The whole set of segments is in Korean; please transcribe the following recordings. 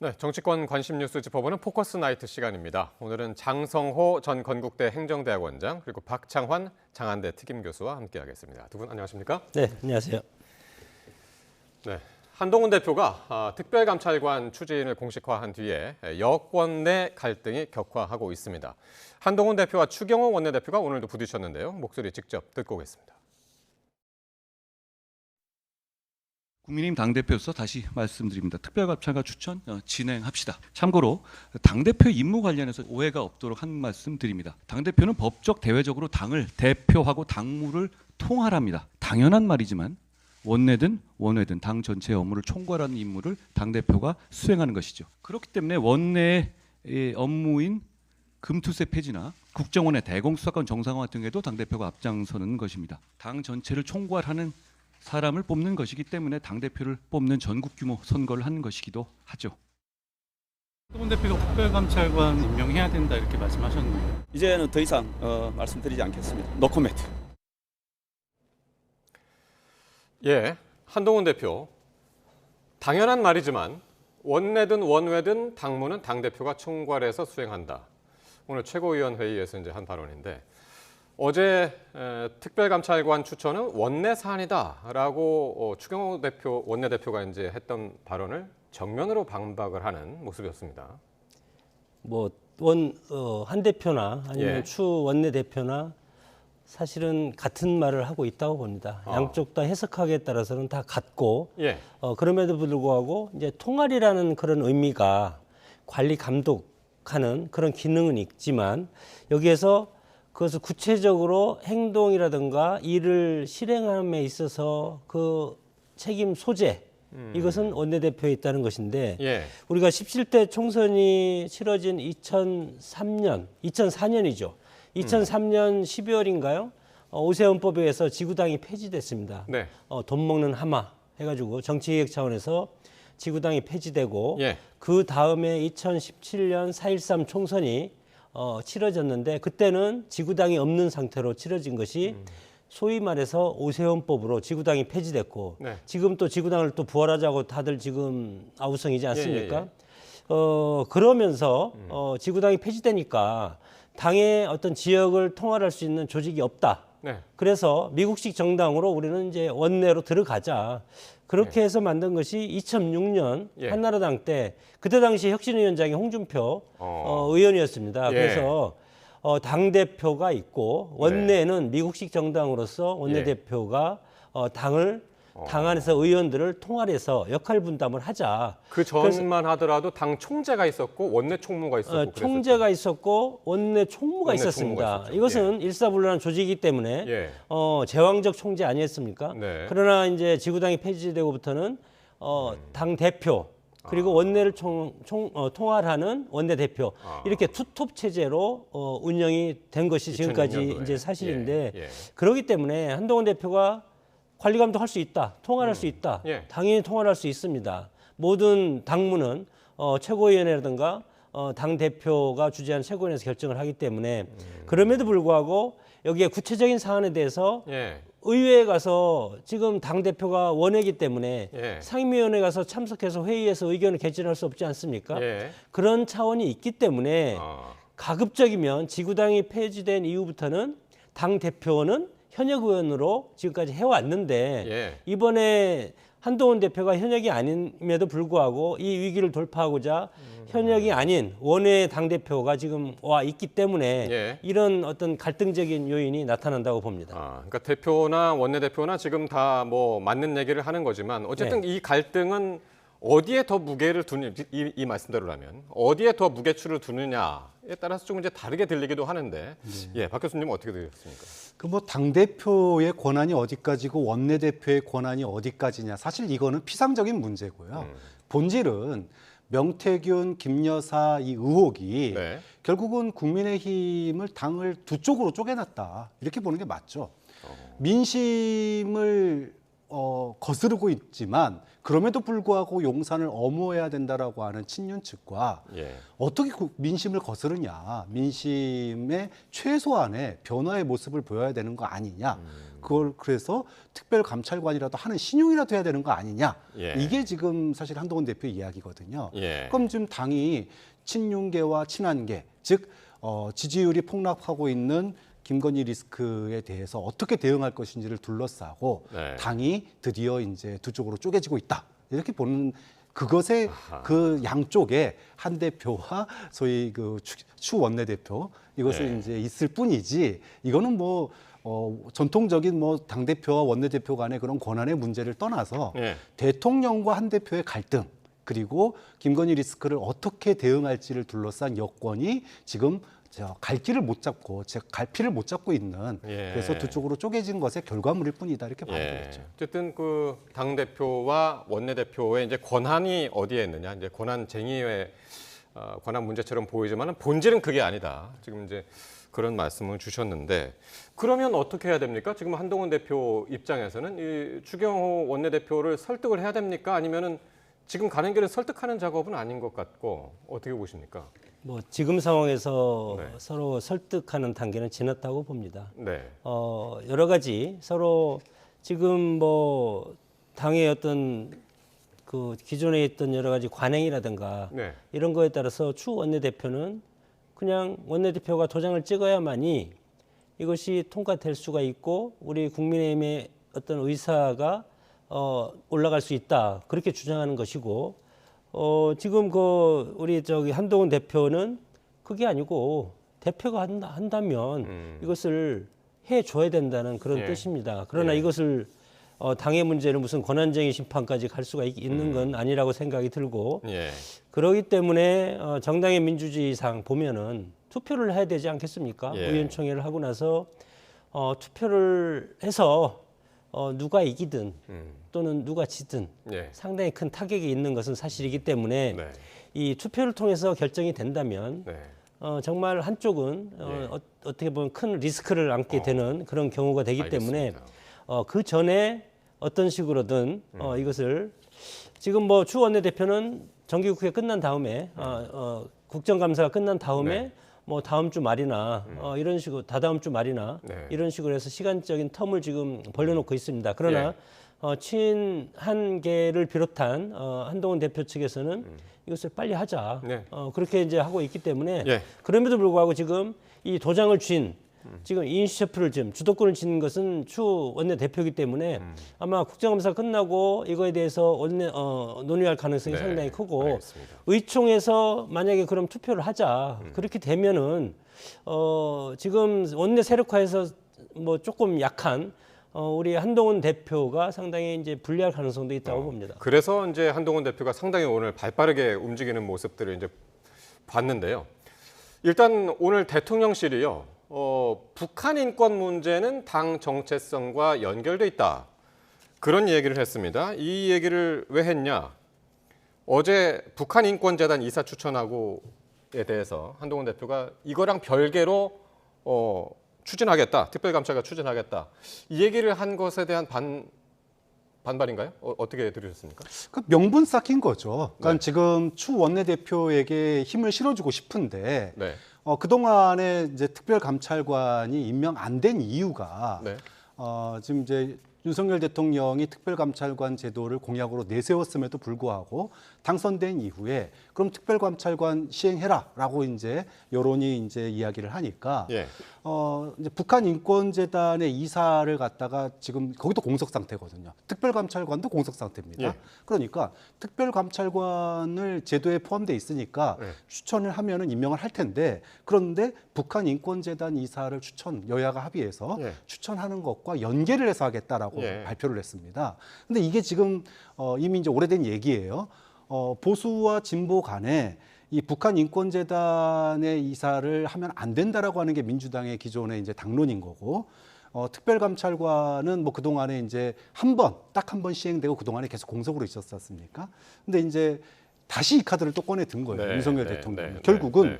네, 정치권 관심 뉴스 짚어보는 포커스 나이트 시간입니다. 오늘은 장성호 전 건국대 행정대학원장 그리고 박창환 장안대 특임교수와 함께하겠습니다. 두 분 안녕하십니까? 네, 안녕하세요. 네, 한동훈 대표가 특별감찰관 추진을 공식화한 뒤에 여권 내 갈등이 격화하고 있습니다. 한동훈 대표와 추경호 원내대표가 오늘도 부딪혔는데요. 목소리 직접 듣고 오겠습니다. 국민의힘 당대표로서 다시 말씀드립니다. 특별감찰관 추천 진행합시다. 참고로 당대표 임무 관련해서 오해가 없도록 한 말씀 드립니다. 당대표는 법적 대외적으로 당을 대표하고 당무를 통할합니다. 당연한 말이지만 원내든 원외든 당 전체의 업무를 총괄하는 임무를 당대표가 수행하는 것이죠. 그렇기 때문에 원내의 업무인 금투세 폐지나 국정원의 대공수사권 정상화 등에도 당대표가 앞장서는 것입니다. 당 전체를 총괄하는 사람을 뽑는 것이기 때문에 당대표를 뽑는 전국 규모 선거를 하는 것이기도 하죠. 한동훈 대표가 특별감찰관 임명해야 된다 이렇게 말씀하셨는데 이제는 더 이상 말씀드리지 않겠습니다. 노코멘트. 예, 한동훈 대표. 당연한 말이지만 원내든 원외든 당무는 당대표가 총괄해서 수행한다. 오늘 최고위원회의에서 이제 한 발언인데 어제 특별감찰관 추천은 원내 사안이다라고 추경호 대표 원내대표가 이제 했던 발언을 정면으로 반박을 하는 모습이었습니다. 한 대표나 아니면 추 원내대표나 사실은 같은 말을 하고 있다고 봅니다. 양쪽 다 해석하기에 따라서는 다 같고 그럼에도 불구하고 이제 통할이라는 그런 의미가 관리 감독하는 그런 기능은 있지만 여기에서 그것을 구체적으로 행동이라든가 일을 실행함에 있어서 그 책임 소재 이것은 원내대표에 있다는 것인데 우리가 17대 총선이 치러진 2004년이죠. 2003년 12월인가요? 오세훈법에 의해서 지구당이 폐지됐습니다. 돈 먹는 하마 해가지고 정치개혁 차원에서 지구당이 폐지되고 그 다음에 2017년 4.13 총선이 치러졌는데 그때는 지구당이 없는 상태로 치러진 것이 소위 말해서 오세훈법으로 지구당이 폐지됐고 지금 또 지구당을 또 부활하자고 다들 지금 아우성이지 않습니까? 그러면서 지구당이 폐지되니까 당의 어떤 지역을 통할할 수 있는 조직이 없다. 그래서 미국식 정당으로 우리는 이제 원내로 들어가자. 그렇게 해서 만든 것이 2006년 한나라당 때 그때 당시 혁신위원장이 홍준표 의원이었습니다. 그래서 당대표가 있고 원내는 미국식 정당으로서 원내대표가 당 안에서 의원들을 통할해서 역할 분담을 하자. 그 전만 하더라도 당 총재가 있었고 원내 총무가 있었고 총재가 있었고 원내 총무가 있었습니다. 이것은 일사불란한 조직이기 때문에 제왕적 총재 아니었습니까? 그러나 이제 지구당이 폐지되고부터는 당 대표 그리고 원내를 통할하는 원내대표 이렇게 투톱 체제로 운영이 된 것이 지금까지 이제 사실인데 그렇기 때문에 한동훈 대표가 관리 감독할 수 있다, 통할할 수 있다. 당연히 통할할 수 있습니다. 모든 당무는 최고위원회라든가 당 대표가 주재하는 최고위원회에서 결정을 하기 때문에 그럼에도 불구하고 여기에 구체적인 사안에 대해서 의회에 가서 지금 당 대표가 원회이기 때문에 상임위원회 가서 참석해서 회의에서 의견을 개진할 수 없지 않습니까? 그런 차원이 있기 때문에 가급적이면 지구당이 폐지된 이후부터는 당 대표는 현역 의원으로 지금까지 해왔는데 이번에 한동훈 대표가 현역이 아님에도 불구하고 이 위기를 돌파하고자 현역이 아닌 원외 당대표가 지금 와 있기 때문에 이런 어떤 갈등적인 요인이 나타난다고 봅니다. 그러니까 대표나 원내대표나 지금 다 뭐 맞는 얘기를 하는 거지만 어쨌든 이 갈등은 어디에 더 무게를 두는 이 말씀대로라면 어디에 더 무게추를 두느냐에 따라서 조금 이제 다르게 들리기도 하는데 박 교수님은 어떻게 들으셨습니까? 당대표의 권한이 어디까지고 원내대표의 권한이 어디까지냐. 사실 이거는 피상적인 문제고요. 본질은 명태균, 김여사 이 의혹이 결국은 국민의힘을 당을 두 쪽으로 쪼개놨다. 이렇게 보는 게 맞죠. 민심을 거스르고 있지만 그럼에도 불구하고 용산을 엄호해야 된다라고 하는 친윤 측과 예. 어떻게 민심을 거스르냐, 민심의 최소한의 변화의 모습을 보여야 되는 거 아니냐, 그걸 그래서 특별감찰관이라도 하는 신용이라도 해야 되는 거 아니냐, 예. 이게 지금 사실 한동훈 대표의 이야기거든요. 예. 그럼 지금 당이 친윤계와 친한계, 즉 지지율이 폭락하고 있는 김건희 리스크에 대해서 어떻게 대응할 것인지를 둘러싸고 네. 당이 드디어 이제 두 쪽으로 쪼개지고 있다. 이렇게 보는 그것의 그 양쪽에 한 대표와 소위 그 추 원내대표 이것을 네. 이제 있을 뿐이지 이거는 뭐 전통적인 뭐 당대표와 원내대표 간의 그런 권한의 문제를 떠나서 네. 대통령과 한 대표의 갈등 그리고 김건희 리스크를 어떻게 대응할지를 둘러싼 여건이 지금 갈 길을 못 잡고 갈피를 못 잡고 있는 예. 그래서 두 쪽으로 쪼개진 것의 결과물일 뿐이다 이렇게 봐야 되겠죠. 어쨌든 그 당 대표와 원내 대표의 이제 권한이 어디에 있느냐, 이제 권한 쟁의의 권한 문제처럼 보이지만은 본질은 그게 아니다. 지금 이제 그런 말씀을 주셨는데 그러면 어떻게 해야 됩니까? 지금 한동훈 대표 입장에서는 이 추경호 원내 대표를 설득을 해야 됩니까? 아니면은 지금 가는 길은 설득하는 작업은 아닌 것 같고 어떻게 보십니까? 뭐 지금 상황에서 네. 서로 설득하는 단계는 지났다고 봅니다. 네. 여러 가지 서로 지금 뭐 당의 어떤 그 기존에 있던 여러 가지 관행이라든가 네. 이런 거에 따라서 추 원내대표는 그냥 원내대표가 도장을 찍어야만이 이것이 통과될 수가 있고 우리 국민의힘의 어떤 의사가 올라갈 수 있다 그렇게 주장하는 것이고 지금 그 우리 저기 한동훈 대표는 그게 아니고 대표가 한다면 이것을 해줘야 된다는 그런 예. 뜻입니다. 그러나 예. 이것을 당의 문제는 무슨 권한쟁의 심판까지 갈 수가 있는 건 아니라고 생각이 들고 예. 그러기 때문에 정당의 민주주의상 보면은 투표를 해야 되지 않겠습니까? 예. 의원총회를 하고 나서 투표를 해서 누가 이기든 또는 누가 지든 예. 상당히 큰 타격이 있는 것은 사실이기 때문에 네. 이 투표를 통해서 결정이 된다면 네. 정말 한쪽은 예. 어떻게 보면 큰 리스크를 안게 되는 그런 경우가 되기 때문에 알겠습니다. 그 전에 어떤 식으로든 이것을 지금 뭐 추 원내대표는 정기국회 끝난 다음에 국정감사가 끝난 다음에 네. 뭐 다음 주 말이나 이런 식으로 다다음 주 말이나 네. 이런 식으로 해서 시간적인 텀을 지금 벌려놓고 있습니다. 그러나 친한계를 비롯한 한동훈 대표 측에서는 이것을 빨리 하자. 네. 그렇게 이제 하고 있기 때문에 예. 그럼에도 불구하고 지금 이 도장을 쥔 지금 인수처표를 지금 주도권을 쥔 것은 추 원내 대표이기 때문에 아마 국정감사 끝나고 이거에 대해서 논의할 가능성이 네. 상당히 크고 알겠습니다. 의총에서 만약에 그럼 투표를 하자 그렇게 되면은 지금 원내 세력화에서 뭐 조금 약한 우리 한동훈 대표가 상당히 이제 불리할 가능성도 있다고 봅니다. 그래서 이제 한동훈 대표가 상당히 오늘 발빠르게 움직이는 모습들을 이제 봤는데요. 일단 오늘 대통령실이요. 북한 인권 문제는 당 정체성과 연결돼 있다. 그런 얘기를 했습니다. 이 얘기를 왜 했냐? 어제 북한 인권재단 이사 추천하고에 대해서 한동훈 대표가 이거랑 별개로 추진하겠다. 특별감찰관 추진하겠다. 이 얘기를 한 것에 대한 반발인가요? 어떻게 들으셨습니까? 그 명분 쌓긴 거죠. 그러니까 네. 지금 추 원내대표에게 힘을 실어주고 싶은데 네. 그동안에 이제 특별감찰관이 임명 안 된 이유가 네. 지금 이제 윤석열 대통령이 특별감찰관 제도를 공약으로 내세웠음에도 불구하고 당선된 이후에 그럼 특별감찰관 시행해라라고 이제 여론이 이제 이야기를 하니까 예. 이제 북한 인권재단의 이사를 갖다가 지금 거기도 공석 상태거든요. 특별감찰관도 공석 상태입니다. 예. 그러니까 특별감찰관을 제도에 포함돼 있으니까 네. 추천을 하면은 임명을 할 텐데 그런데 북한 인권재단 이사를 여야가 합의해서 예. 추천하는 것과 연계를 해서 하겠다라고 예. 발표를 했습니다. 근데 이게 지금 이미 이제 오래된 얘기예요. 보수와 진보 간에 이 북한 인권재단의 이사를 하면 안 된다라고 하는 게 민주당의 기존의 이제 당론인 거고, 특별감찰관은 뭐 그동안에 이제 딱 한 번 시행되고 그동안에 계속 공석으로 있었지 않습니까? 근데 이제 다시 이 카드를 또 꺼내 든 거예요. 네, 윤석열 네, 대통령이. 네, 결국은 네.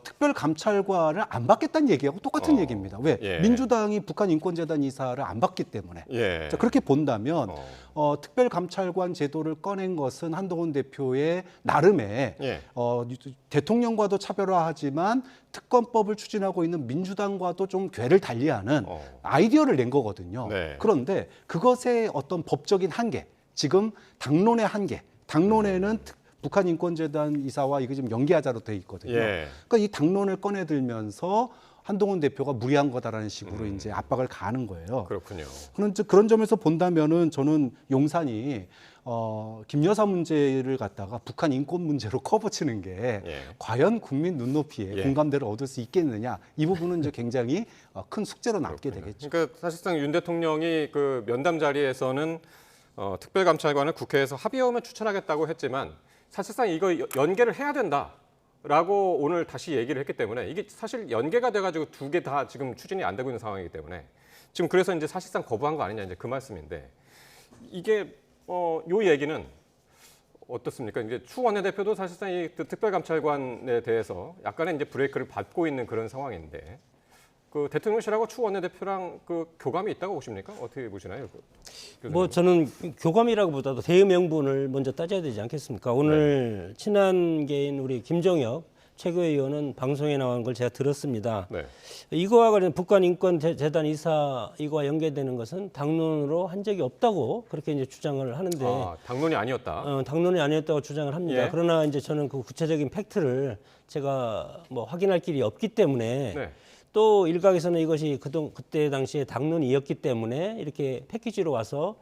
특별감찰관을 안 받겠다는 얘기하고 똑같은 얘기입니다. 왜? 예. 민주당이 북한 인권재단 이사를 안 받기 때문에. 예. 자, 그렇게 본다면 특별감찰관 제도를 꺼낸 것은 한동훈 대표의 나름의 예. 대통령과도 차별화하지만 특검법을 추진하고 있는 민주당과도 좀 궤를 달리하는 아이디어를 낸 거거든요. 네. 그런데 그것의 어떤 법적인 한계, 지금 당론의 한계, 당론에는 북한 인권재단 이사와 이거 지금 연계하자로 돼 있거든요. 예. 그러니까 이 당론을 꺼내들면서 한동훈 대표가 무리한 거다라는 식으로 이제 압박을 가하는 거예요. 그렇군요. 그런 점에서 본다면은 저는 용산이 김 여사 문제를 갖다가 북한 인권 문제로 커버치는 게 예. 과연 국민 눈높이에 예. 공감대를 얻을 수 있겠느냐, 이 부분은 이제 굉장히 큰 숙제로 남게 되겠죠. 그러니까 사실상 윤 대통령이 그 면담 자리에서는 특별감찰관을 국회에서 합의하면 추천하겠다고 했지만 사실상 이거 연계를 해야 된다라고 오늘 다시 얘기를 했기 때문에 이게 사실 연계가 돼가지고 두 개 다 지금 추진이 안 되고 있는 상황이기 때문에 지금 그래서 이제 사실상 거부한 거 아니냐 이제 그 말씀인데 이게 요 얘기는 어떻습니까? 이제 추 원내대표도 사실상 이 특별감찰관에 대해서 약간의 이제 브레이크를 밟고 있는 그런 상황인데 그 대통령실하고 추 원내대표랑 그 교감이 있다고 보십니까? 어떻게 보시나요? 뭐 저는 교감이라고보다도 대의 명분을 먼저 따져야 되지 않겠습니까? 오늘 친한계인 우리 김종혁 최고위원은 방송에 나온 걸 제가 들었습니다. 네. 이거와 관련 북한인권재단 이사 이거와 연계되는 것은 당론으로 한 적이 없다고 그렇게 이제 주장을 하는데 당론이 아니었다. 당론이 아니었다고 주장을 합니다. 예. 그러나 이제 저는 그 구체적인 팩트를 제가 뭐 확인할 길이 없기 때문에 네. 또 일각에서는 이것이 그때 당시에 당론이었기 때문에 이렇게 패키지로 와서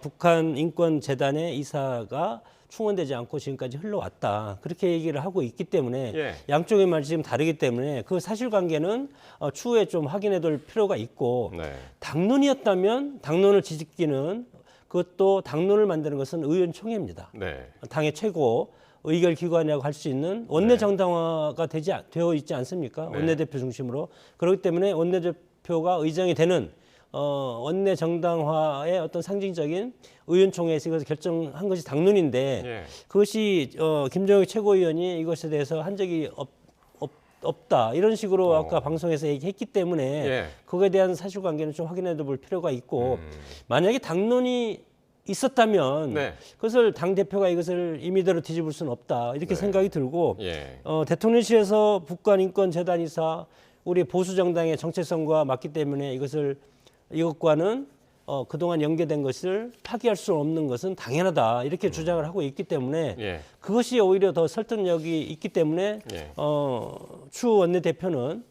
북한 인권재단의 이사가 충원되지 않고 지금까지 흘러왔다. 그렇게 얘기를 하고 있기 때문에 예. 양쪽의 말이 지금 다르기 때문에 그 사실관계는 추후에 좀 확인해 둘 필요가 있고 네. 당론이었다면 당론을 뒤집기는 그것도 당론을 만드는 것은 의원총회입니다. 네. 당의 최고 의결 기관이라고 할 수 있는 원내 정당화가 되어 있지 않습니까? 네. 원내대표 중심으로. 그렇기 때문에 원내대표가 의장이 되는 원내 정당화의 어떤 상징적인 의원총회에서 이것을 결정한 것이 당론인데 예. 그것이 김정일 최고위원이 이것에 대해서 한 적이 없다 이런 식으로 아까 방송에서 얘기했기 때문에 예. 그거에 대한 사실관계는 좀 확인해 볼 필요가 있고 만약에 당론이 있었다면 네. 그것을 당 대표가 이것을 임의대로 뒤집을 수는 없다 이렇게 생각이 들고 예. 대통령실에서 북한 인권재단 이사 우리 보수 정당의 정체성과 맞기 때문에 이것과는 그동안 연계된 것을 파기할 수 없는 것은 당연하다 이렇게 주장을 하고 있기 때문에 예. 그것이 오히려 더 설득력이 있기 때문에 예. 추 원내대표는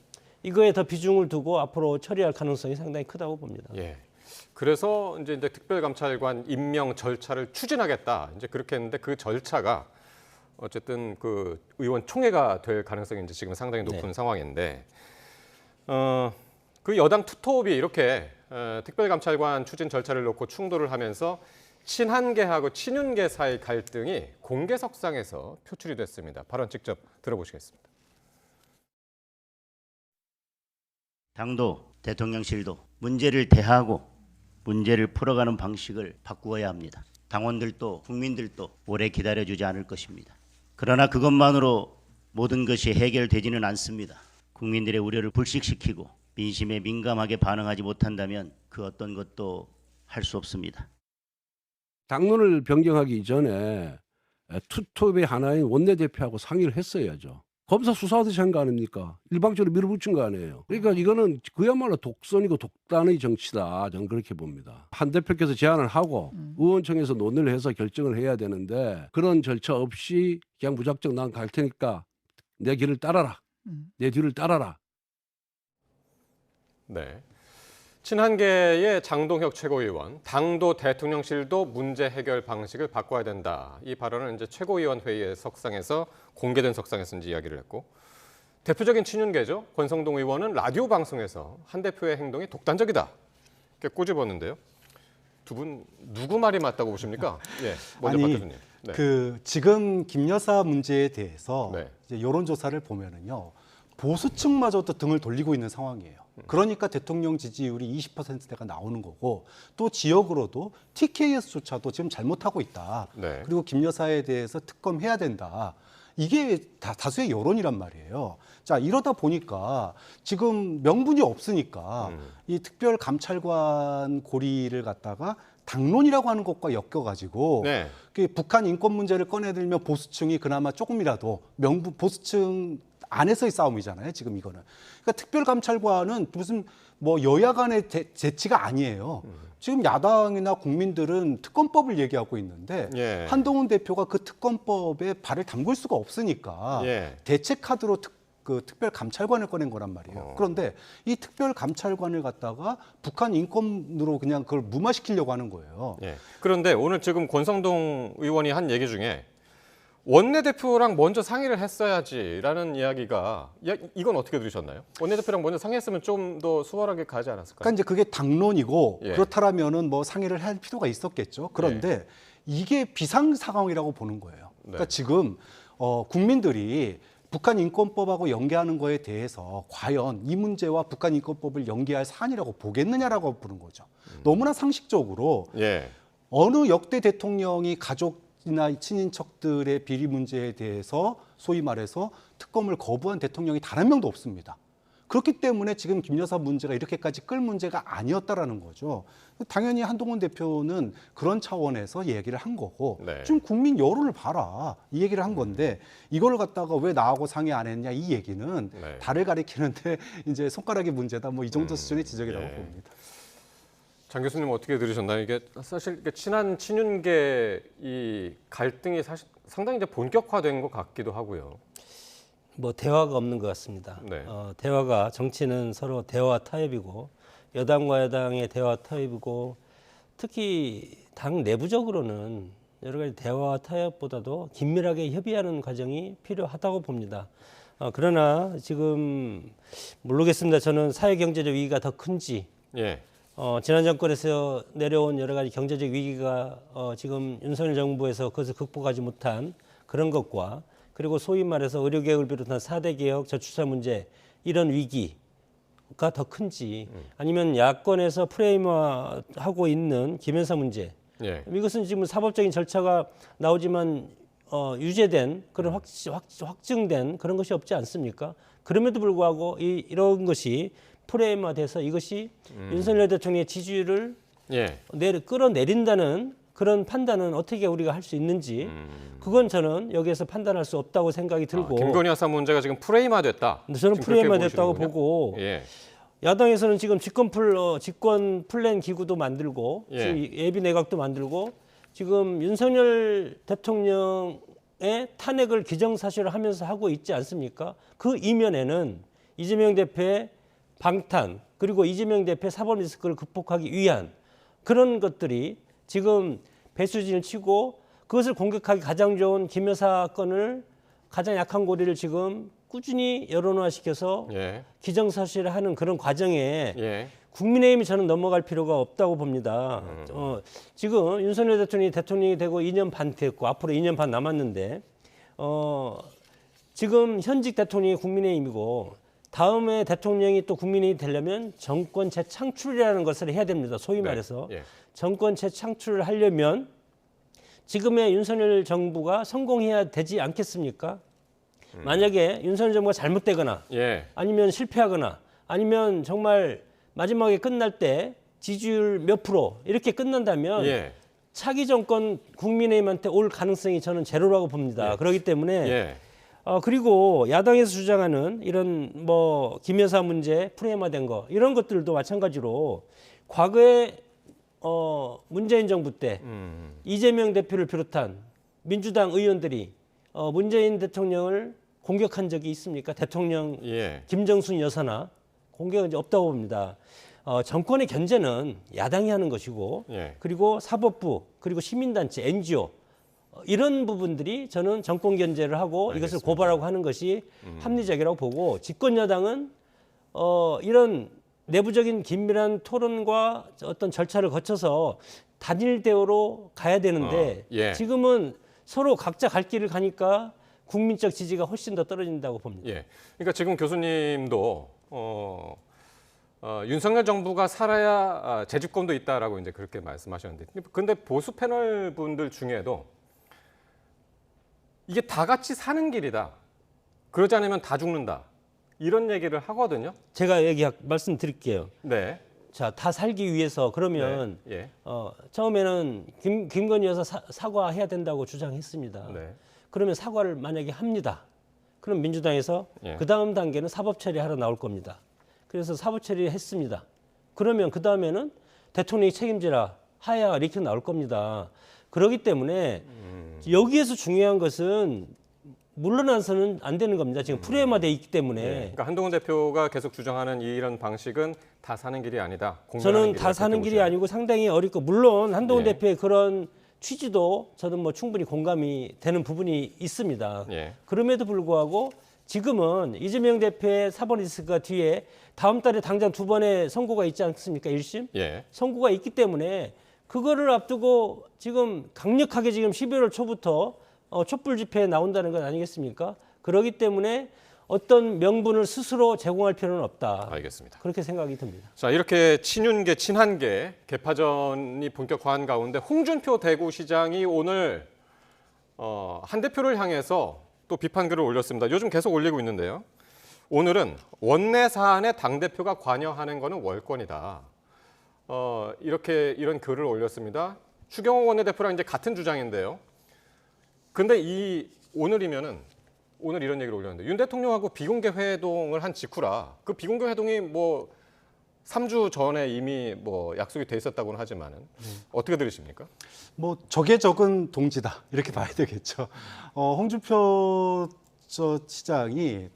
이거에 더 비중을 두고 앞으로 처리할 가능성이 상당히 크다고 봅니다. 예. 그래서 이제 특별감찰관 임명 절차를 추진하겠다. 이제 그렇게 했는데 그 절차가 어쨌든 그 의원 총회가 될 가능성이 이제 지금 상당히 높은 상황인데 그 여당 투톱이 이렇게 특별감찰관 추진 절차를 놓고 충돌을 하면서 친한계하고 친윤계 사이 갈등이 공개석상에서 표출이 됐습니다. 발언 직접 들어보시겠습니다. 당도, 대통령실도 문제를 대하고 문제를 풀어가는 방식을 바꾸어야 합니다. 당원들도 국민들도 오래 기다려주지 않을 것입니다. 그러나 그것만으로 모든 것이 해결되지는 않습니다. 국민들의 우려를 불식시키고 민심에 민감하게 반응하지 못한다면 그 어떤 것도 할 수 없습니다. 당론을 변경하기 전에 투톱의 하나인 원내대표하고 상의를 했어야죠. 검사 수사하듯이 한 거 아닙니까? 일방적으로 밀어붙인 거 아니에요. 그러니까 이거는 그야말로 독선이고 독단의 정치다. 저는 그렇게 봅니다. 한 대표께서 제안을 하고 의원총회에서 논의를 해서 결정을 해야 되는데 그런 절차 없이 그냥 무작정 난 갈 테니까 내 길을 따라라. 내 뒤를 따라라. 네. 친한계의 장동혁 최고위원, 당도 대통령실도 문제 해결 방식을 바꿔야 된다. 이 발언은 이제 최고위원 회의의 석상에서 공개된 석상에서 이제 이야기를 했고, 대표적인 친윤계죠. 권성동 의원은 라디오 방송에서 한 대표의 행동이 독단적이다. 이렇게 꼬집었는데요. 두 분 누구 말이 맞다고 보십니까? 예, 먼저 박 교수님. 네. 그 지금 김 여사 문제에 대해서 네. 이제 여론조사를 보면은요. 보수층마저도 등을 돌리고 있는 상황이에요. 그러니까 대통령 지지율이 20%대가 나오는 거고 또 지역으로도 TKS조차도 지금 잘못하고 있다. 네. 그리고 김 여사에 대해서 특검해야 된다. 이게 다수의 여론이란 말이에요. 자, 이러다 보니까 지금 명분이 없으니까 이 특별감찰관 고리를 갖다가 당론이라고 하는 것과 엮여가지고 네. 그 북한 인권 문제를 꺼내들면 보수층이 그나마 조금이라도 보수층 안에서의 싸움이잖아요. 지금 이거는. 그러니까 특별감찰관은 무슨 뭐 여야 간의 재치가 아니에요. 지금 야당이나 국민들은 특검법을 얘기하고 있는데 예. 한동훈 대표가 그 특검법에 발을 담글 수가 없으니까 예. 대체 카드로 특별감찰관을 꺼낸 거란 말이에요. 그런데 이 특별감찰관을 갖다가 북한 인권으로 그냥 그걸 무마시키려고 하는 거예요. 예. 그런데 오늘 지금 권성동 의원이 한 얘기 중에 원내대표랑 먼저 상의를 했어야지라는 이야기가 이건 어떻게 들으셨나요? 원내대표랑 먼저 상의했으면 좀 더 수월하게 가지 않았을까요? 그러니까 이제 그게 당론이고 예. 그렇다라면은 뭐 상의를 할 필요가 있었겠죠. 그런데 이게 비상 상황이라고 보는 거예요. 그러니까 네. 지금 국민들이 북한 인권법하고 연계하는 거에 대해서 과연 이 문제와 북한 인권법을 연계할 사안이라고 보겠느냐라고 보는 거죠. 너무나 상식적으로 예. 어느 역대 대통령이 가족이나 친인척들의 비리 문제에 대해서 소위 말해서 특검을 거부한 대통령이 단 한 명도 없습니다. 그렇기 때문에 지금 김 여사 문제가 이렇게까지 끌 문제가 아니었다라는 거죠. 당연히 한동훈 대표는 그런 차원에서 얘기를 한 거고 네. 지금 국민 여론을 봐라 이 얘기를 한 건데 이걸 갖다가 왜 나하고 상의 안 했냐 이 얘기는 네. 달을 가리키는데 이제 손가락의 문제다 뭐 이 정도 수준의 지적이라고 예. 봅니다. 장 교수님 어떻게 들으셨나요? 이게 사실 친한 친윤계 이 갈등이 사실 상당히 이제 본격화된 것 같기도 하고요. 뭐 대화가 없는 것 같습니다. 네. 대화가 정치는 서로 대화 타협이고 여당과 여당의 대화 타협이고 특히 당 내부적으로는 여러 가지 대화 타협보다도 긴밀하게 협의하는 과정이 필요하다고 봅니다. 그러나 지금 모르겠습니다. 저는 사회경제적 위기가 더 큰지 예. 지난 정권에서 내려온 여러 가지 경제적 위기가 지금 윤석열 정부에서 그것을 극복하지 못한 그런 것과 그리고 소위 말해서 의료개혁을 비롯한 4대 개혁, 저출산 문제 이런 위기가 더 큰지 아니면 야권에서 프레임화하고 있는 김여사 문제 예. 이것은 지금 사법적인 절차가 나오지만 유죄된 그런 확증된 그런 것이 없지 않습니까? 그럼에도 불구하고 이런 것이 프레임화돼서 이것이 윤석열 대통령의 지지율을 예. 끌어내린다는 그런 판단은 어떻게 우리가 할 수 있는지 그건 저는 여기에서 판단할 수 없다고 생각이 들고 김건희 여사 문제가 지금 프레임화됐다. 저는 지금 그렇게 프레임화됐다고 보시는군요. 보고 예. 야당에서는 지금 직권 플랜 기구도 만들고 예. 지금 예비 내각도 만들고 지금 윤석열 대통령의 탄핵을 기정사실화하면서 하고 있지 않습니까? 그 이면에는 이재명 대표의 방탄 그리고 이재명 대표의 사법 리스크를 극복하기 위한 그런 것들이 지금 배수진을 치고 그것을 공격하기 가장 좋은 김 여사 건을 가장 약한 고리를 지금 꾸준히 여론화시켜서 예. 기정사실화하는 그런 과정에 예. 국민의힘이 저는 넘어갈 필요가 없다고 봅니다. 지금 윤석열 대통령이 되고 2년 반 됐고 앞으로 2년 반 남았는데 지금 현직 대통령이 국민의힘이고 다음에 대통령이 또 국민의힘이 되려면 정권 재창출이라는 것을 해야 됩니다. 소위 말해서 예. 정권 재창출을 하려면 지금의 윤석열 정부가 성공해야 되지 않겠습니까? 만약에 윤석열 정부가 잘못되거나 예. 아니면 실패하거나 아니면 정말 마지막에 끝날 때 지지율 몇 프로 이렇게 끝난다면 예. 차기 정권 국민의힘한테 올 가능성이 저는 제로라고 봅니다. 예. 그렇기 때문에 예. 그리고 야당에서 주장하는 이런 뭐 김여사 문제 프레임화된 거 이런 것들도 마찬가지로 과거에 문재인 정부 때 이재명 대표를 비롯한 민주당 의원들이 문재인 대통령을 공격한 적이 있습니까? 대통령 예. 김정순 여사나 공격한 적 없다고 봅니다. 정권의 견제는 야당이 하는 것이고 예. 그리고 사법부 그리고 시민단체 NGO 이런 부분들이 저는 정권 견제를 하고 이것을 고발하고 하는 것이 합리적이라고 보고 집권 여당은 이런 내부적인 긴밀한 토론과 어떤 절차를 거쳐서 단일 대우로 가야 되는데 예. 지금은 서로 각자 갈 길을 가니까 국민적 지지가 훨씬 더 떨어진다고 봅니다. 예. 그러니까 지금 교수님도 윤석열 정부가 살아야 재집권도 있다라고 이제 그렇게 말씀하셨는데, 근데 보수 패널 분들 중에도 이게 다 같이 사는 길이다. 그러지 않으면 다 죽는다. 이런 얘기를 하거든요. 제가 말씀드릴게요. 네. 자, 다 살기 위해서 그러면 네. 예. 처음에는 김건희 여사 사과해야 된다고 주장했습니다. 네. 그러면 사과를 만약에 합니다. 그럼 민주당에서 예. 그 다음 단계는 사법 처리하러 나올 겁니다. 그래서 사법 처리했습니다. 그러면 그 다음에는 대통령이 책임지라 하야가 이렇게 나올 겁니다. 그렇기 때문에 여기에서 중요한 것은 물러나서는 안 되는 겁니다. 지금 프레임화돼 있기 때문에. 예. 그러니까 한동훈 대표가 계속 주장하는 이런 방식은 다 사는 길이 아니다. 저는 다 사는 길이 아니고 상당히 어렵고 물론 한동훈 예. 대표의 그런 취지도 저는 뭐 충분히 공감이 되는 부분이 있습니다. 예. 그럼에도 불구하고 지금은 이재명 대표의 사법 리스크가 뒤에 다음 달에 당장 2번의 선고가 있지 않습니까? 1심? 예. 선고가 있기 때문에 그거를 앞두고 지금 강력하게 지금 12월 초부터 촛불 집회에 나온다는 것 아니겠습니까? 그렇기 때문에 어떤 명분을 스스로 제공할 필요는 없다. 알겠습니다. 그렇게 생각이 듭니다. 자, 이렇게 친윤계, 친한계 개파전이 본격화한 가운데 홍준표 대구시장이 오늘 한 대표를 향해서 또 비판글을 올렸습니다. 요즘 계속 올리고 있는데요. 오늘은 원내 사안에 당대표가 관여하는 것은 월권이다. 이런 글을 올렸습니다. 추경호 원내대표랑 이제 같은 주장인데요. 근데 오늘 이런 얘기를 올렸는데 윤 대통령하고 비공개 회동을 한 직후라 그 비공개 회동이 뭐 3주 전에 이미 뭐 약속이 돼 있었다고는 하지만은 어떻게 들으십니까? 뭐 적의 적은 동지다 이렇게 봐야 되겠죠. 홍준표 시장이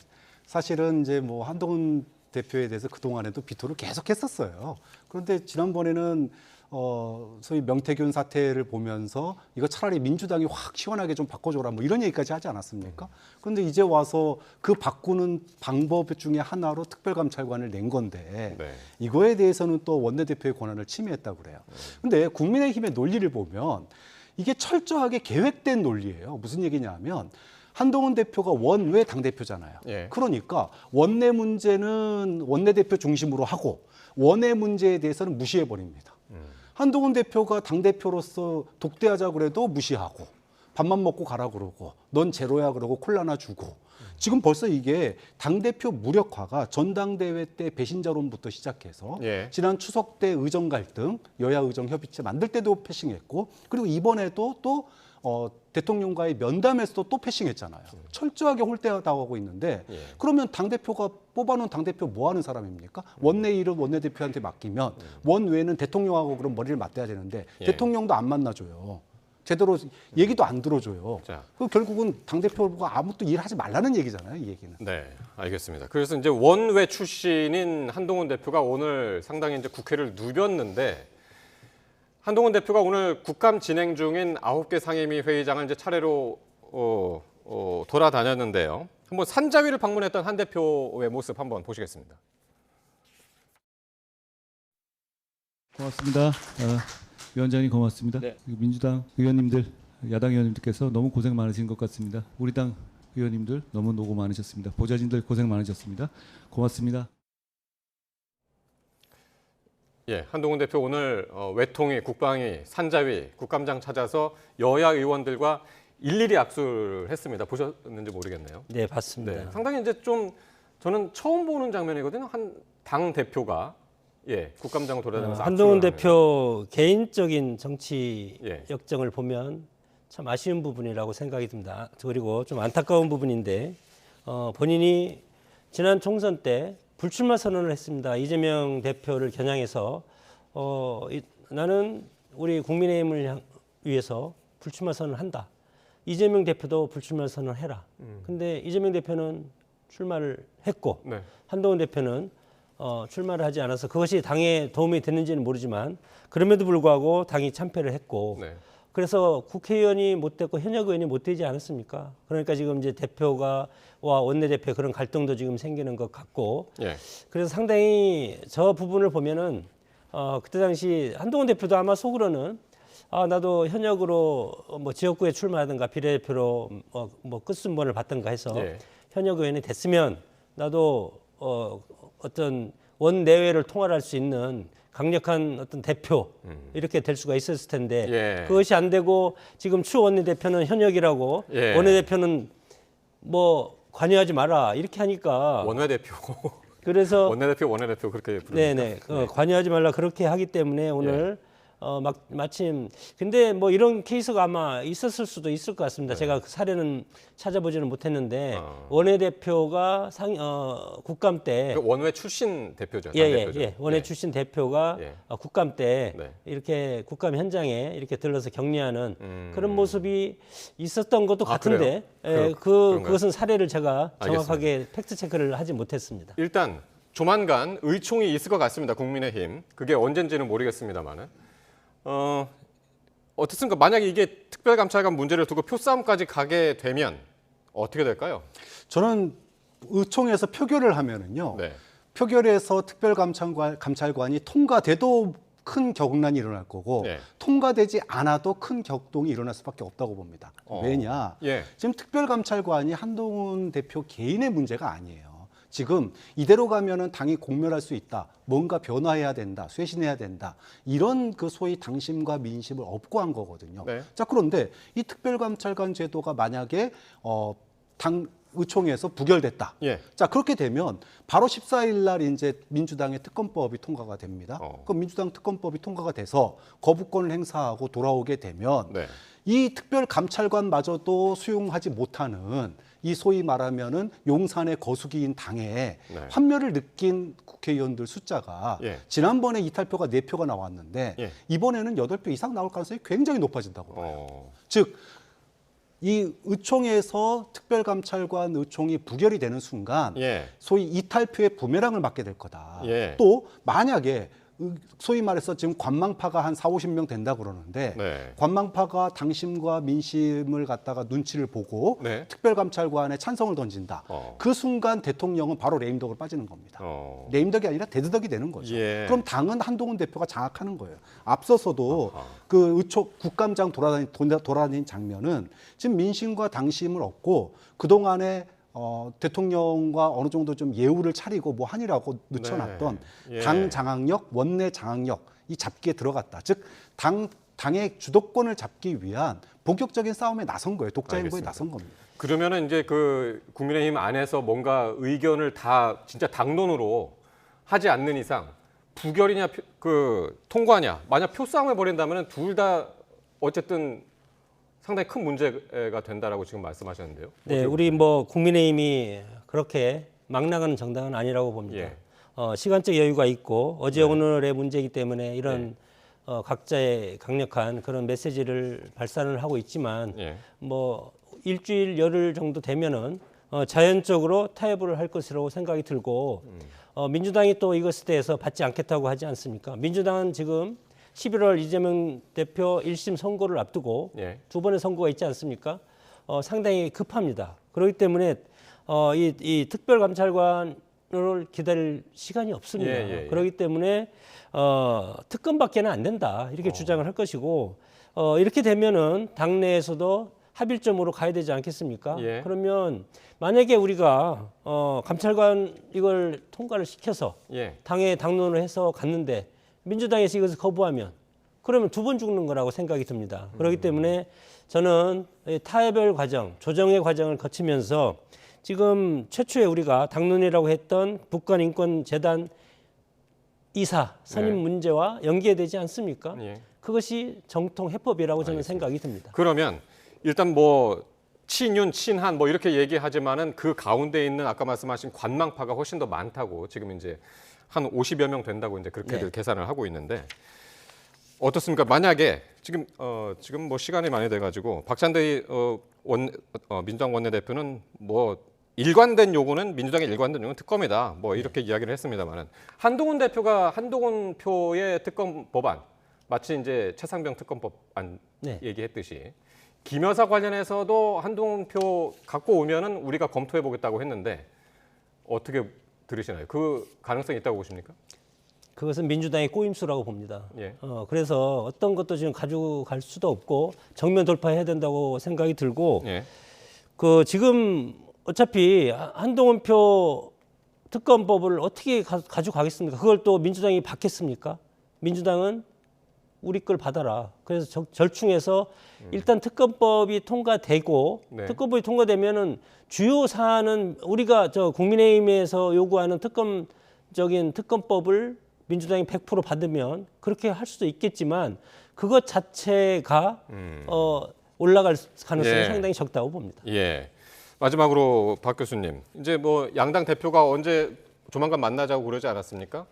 사실은 이제 뭐 한동훈 대표에 대해서 그 동안에도 비토를 계속했었어요. 그런데 지난번에는 소위 명태균 사태를 보면서 이거 차라리 민주당이 확 시원하게 좀 바꿔줘라 뭐 이런 얘기까지 하지 않았습니까? 그런데 이제 와서 그 바꾸는 방법 중에 하나로 특별감찰관을 낸 건데 네. 이거에 대해서는 또 원내대표의 권한을 침해했다고 그래요. 근데 국민의힘의 논리를 보면 이게 철저하게 계획된 논리예요. 무슨 얘기냐면 한동훈 대표가 원외 당대표잖아요. 예. 그러니까 원내 문제는 원내대표 중심으로 하고 원외 문제에 대해서는 무시해버립니다. 한동훈 대표가 당대표로서 독대하자 그래도 무시하고 밥만 먹고 가라 그러고 넌 제로야 그러고 콜라나 주고 지금 벌써 이게 당대표 무력화가 전당대회 때 배신자론부터 시작해서 예. 지난 추석 때 의정 갈등 여야 의정 협의체 만들 때도 패싱했고 그리고 이번에도 또 대통령과의 면담에서도 또 패싱했잖아요. 철저하게 홀대당하고 있는데 예. 그러면 당대표가 뽑아놓은 당대표 뭐 하는 사람입니까? 원내 일은 원내대표한테 맡기면 원외는 대통령하고 그럼 머리를 맞대야 되는데 예. 대통령도 안 만나줘요. 제대로 얘기도 안 들어줘요. 자. 그 결국은 당대표가 아무것도 일하지 말라는 얘기잖아요. 이 얘기는. 네, 알겠습니다. 그래서 이제 원외 출신인 한동훈 대표가 오늘 상당히 이제 국회를 누볐는데 한동훈 대표가 오늘 국감 진행 중인 9개 상임위 회의장을 이제 차례로 돌아다녔는데요. 한번 산자위를 방문했던 한 대표의 모습 한번 보시겠습니다. 고맙습니다. 위원장님 고맙습니다. 네. 민주당 의원님들, 야당 의원님들께서 너무 고생 많으신 것 같습니다. 우리 당 의원님들 너무 노고 많으셨습니다. 보좌진들 고생 많으셨습니다. 고맙습니다. 예, 한동훈 대표 오늘 외통위, 국방위, 산자위, 국감장 찾아서 여야 의원들과 일일이 악수를 했습니다. 보셨는지 모르겠네요. 네, 봤습니다. 네, 상당히 이제 좀 저는 처음 보는 장면이거든요. 한 당 대표가 국감장을 돌아다니면서 한동훈 악수를 대표 개인적인 정치 예. 역정을 보면 참 아쉬운 부분이라고 생각이 듭니다. 그리고 좀 안타까운 부분인데 본인이 지난 총선 때 불출마 선언을 했습니다. 이재명 대표를 겨냥해서 나는 우리 국민의힘을 위해서 불출마 선언을 한다. 이재명 대표도 불출마 선언을 해라. 근데 이재명 대표는 출마를 했고 네. 한동훈 대표는 출마를 하지 않아서 그것이 당에 도움이 됐는지는 모르지만 그럼에도 불구하고 당이 참패를 했고 네. 그래서 국회의원이 못 됐고 현역 의원이 못 되지 않았습니까? 그러니까 지금 이제 대표와 원내대표 그런 갈등도 지금 생기는 것 같고 예. 그래서 상당히 저 부분을 보면은 그때 당시 한동훈 대표도 아마 속으로는 나도 현역으로 뭐 지역구에 출마하든가 비례대표로 뭐 끝순번을 받든가 해서 예. 현역 의원이 됐으면 나도 어떤 원내외를 통할할 수 있는 강력한 어떤 대표 이렇게 될 수가 있었을 텐데 예. 그것이 안 되고 지금 추 원내대표는 현역이라고 예. 원내대표는 뭐 관여하지 마라 이렇게 하니까 원내대표. 그래서 원내대표 그렇게 부릅니까? 네네 관여하지 말라 그렇게 하기 때문에 오늘 마침 근데 뭐 이런 케이스가 아마 있었을 수도 있을 것 같습니다. 제가 그 사례는 찾아보지는 못했는데 원내대표가 국감 때 그 원외 출신 대표죠. 예, 당대표죠. 원외 출신 대표가 예. 국감 때 네. 이렇게 국감 현장에 이렇게 들러서 격려하는 그런 모습이 있었던 것도 같은데 그래요? 그것은 사례를 제가 정확하게 알겠습니다. 팩트 체크를 하지 못했습니다. 일단 조만간 의총이 있을 것 같습니다. 국민의힘. 그게 언젠지는 모르겠습니다만은. 어떻습니까? 만약에 이게 특별감찰관 문제를 두고 표싸움까지 가게 되면 어떻게 될까요? 저는 의총에서 표결을 하면은요. 네. 표결에서 특별감찰관이 통과돼도 큰 격난이 일어날 거고 네. 통과되지 않아도 큰 격동이 일어날 수밖에 없다고 봅니다. 왜냐? 예. 지금 특별감찰관이 한동훈 대표 개인의 문제가 아니에요. 지금 이대로 가면은 당이 공멸할 수 있다. 뭔가 변화해야 된다. 쇄신해야 된다. 이런 그 소위 당심과 민심을 업고 한 거거든요. 네. 자, 그런데 이 특별감찰관 제도가 만약에 당 의총에서 부결됐다. 예. 자, 그렇게 되면 바로 14일 날 이제 민주당의 특검법이 통과가 됩니다. 그럼 민주당 특검법이 통과가 돼서 거부권을 행사하고 돌아오게 되면 네. 이 특별감찰관마저도 수용하지 못하는 이 소위 말하면은 용산의 거수기인 당에 네. 환멸을 느낀 국회의원들 숫자가 예. 지난번에 이탈표가 4표가 나왔는데 예. 이번에는 8표 이상 나올 가능성이 굉장히 높아진다고 봐요. 즉, 이 의총에서 특별감찰관 의총이 부결이 되는 순간 예. 소위 이탈표의 부메랑을 맞게 될 거다. 예. 또 만약에 소위 말해서 지금 관망파가 한 40~50명 된다 그러는데 네. 관망파가 당심과 민심을 갖다가 눈치를 보고 네. 특별감찰관에 찬성을 던진다. 그 순간 대통령은 바로 레임덕으로 빠지는 겁니다. 레임덕이 아니라 대드덕이 되는 거죠. 예. 그럼 당은 한동훈 대표가 장악하는 거예요. 앞서서도 그 의총 국감장 돌아다닌 장면은 지금 민심과 당심을 얻고 그동안에 대통령과 어느 정도 좀 예우를 차리고 뭐 하니라고 늦춰놨던 네. 예. 당 장악력, 원내 장악력 이 잡기에 들어갔다. 즉 당의 주도권을 잡기 위한 본격적인 싸움에 나선 거예요. 독자 행보에 알겠습니다. 나선 겁니다. 그러면은 이제 그 국민의힘 안에서 뭔가 의견을 다 진짜 당론으로 하지 않는 이상 부결이냐 그 통과냐 만약 표싸움을 벌인다면은 둘 다 어쨌든 상당히 큰 문제가 된다라고 지금 말씀하셨는데요. 네, 우리 뭐 국민의힘이 그렇게 막 나가는 정당은 아니라고 봅니다. 예. 시간적 여유가 있고 어제 네. 오늘의 문제이기 때문에 이런 각자의 강력한 그런 메시지를 발산을 하고 있지만 예. 뭐 일주일 열흘 정도 되면은 자연적으로 타협을 할 것이라고 생각이 들고 민주당이 또 이것에 대해서 받지 않겠다고 하지 않습니까? 민주당은 지금 11월 이재명 대표 1심 선고를 앞두고 예. 두 번의 선고가 있지 않습니까? 상당히 급합니다. 그렇기 때문에 이 특별감찰관을 기다릴 시간이 없습니다. 예. 그렇기 때문에 특검밖에는 안 된다 이렇게 주장을 할 것이고 이렇게 되면은 당내에서도 합일점으로 가야 되지 않겠습니까? 예. 그러면 만약에 우리가 감찰관 이걸 통과를 시켜서 예. 당에 당론을 해서 갔는데 민주당에서 이것을 거부하면 그러면 두 번 죽는 거라고 생각이 듭니다. 그렇기 때문에 저는 타협의 과정, 조정의 과정을 거치면서 지금 최초에 우리가 당론이라고 했던 북한인권재단 이사 선임 네. 문제와 연계되지 않습니까? 예. 그것이 정통 해법이라고 저는 알겠습니다. 생각이 듭니다. 그러면 일단 뭐 친윤, 친한 뭐 이렇게 얘기하지만은 그 가운데 있는 아까 말씀하신 관망파가 훨씬 더 많다고 지금 이제 한 50여 명 된다고 이제 그렇게들 네. 계산을 하고 있는데 어떻습니까? 만약에 지금 뭐 시간이 많이 돼가지고 박찬대 민주당 원내대표는 뭐 일관된 요구는 민주당의 일관된 요구는 특검이다. 뭐 이렇게 이야기를 했습니다만은 한동훈 대표가 한동훈 표의 특검 법안 마치 이제 최상병 특검법안 네. 얘기했듯이 김 여사 관련해서도 한동훈 표 갖고 오면은 우리가 검토해 보겠다고 했는데 어떻게 들으시나요? 그 가능성이 있다고 보십니까? 그것은 민주당의 꼬임수라고 봅니다. 예. 그래서 어떤 것도 지금 가지고 갈 수도 없고 정면 돌파해야 된다고 생각이 들고 예. 그 지금 어차피 한동훈 표 특검법을 어떻게 가지고 가겠습니까? 그걸 또 민주당이 받겠습니까? 민주당은 우리 걸 받아라. 그래서 절충해서 일단 특검법이 통과되고 네. 특검법이 통과되면은 주요 사안은 우리가 국민의힘에서 요구하는 특검적인 특검법을 민주당이 100% 받으면 그렇게 할 수도 있겠지만 그것 자체가 올라갈 가능성이 예. 상당히 적다고 봅니다. 예. 마지막으로 박 교수님, 이제 뭐 양당 대표가 언제 조만간 만나자고 그러지 않았습니까?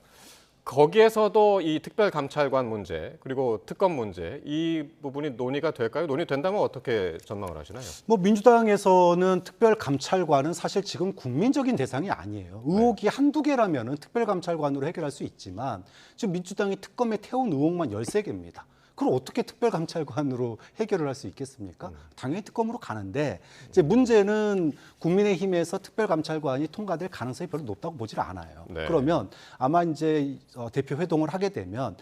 거기에서도 이 특별감찰관 문제 그리고 특검 문제 이 부분이 논의가 될까요? 논의된다면 어떻게 전망을 하시나요? 뭐 민주당에서는 특별감찰관은 사실 지금 국민적인 대상이 아니에요. 의혹이 한두 개라면은 특별감찰관으로 해결할 수 있지만 지금 민주당이 특검에 태운 의혹만 13개입니다. 그걸 어떻게 특별감찰관으로 해결을 할 수 있겠습니까? 당연히 특검으로 가는데 이제 문제는 국민의힘에서 특별감찰관이 통과될 가능성이 별로 높다고 보질 않아요. 네. 그러면 아마 이제 대표 회동을 하게 되면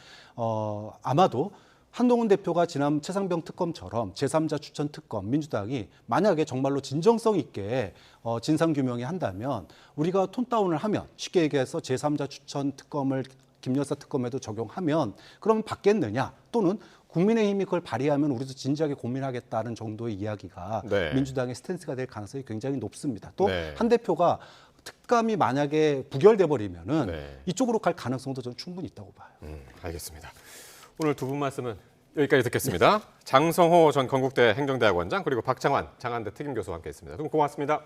아마도 한동훈 대표가 지난 최상병 특검처럼 제3자 추천 특검 민주당이 만약에 정말로 진정성 있게 진상규명이 한다면 우리가 톤다운을 하면 쉽게 얘기해서 제3자 추천 특검을 김 여사 특검에도 적용하면 그러면 받겠느냐 또는 국민의힘이 그걸 발의하면 우리도 진지하게 고민하겠다는 정도의 이야기가 네. 민주당의 스탠스가 될 가능성이 굉장히 높습니다. 또 네. 한 대표가 특감이 만약에 부결돼 버리면은 네. 이쪽으로 갈 가능성도 저는 충분히 있다고 봐요. 알겠습니다. 오늘 두 분 말씀은 여기까지 듣겠습니다. 장성호 전 건국대 행정대학원장 그리고 박창환 장한대 특임교수와 함께했습니다. 두 분 고맙습니다.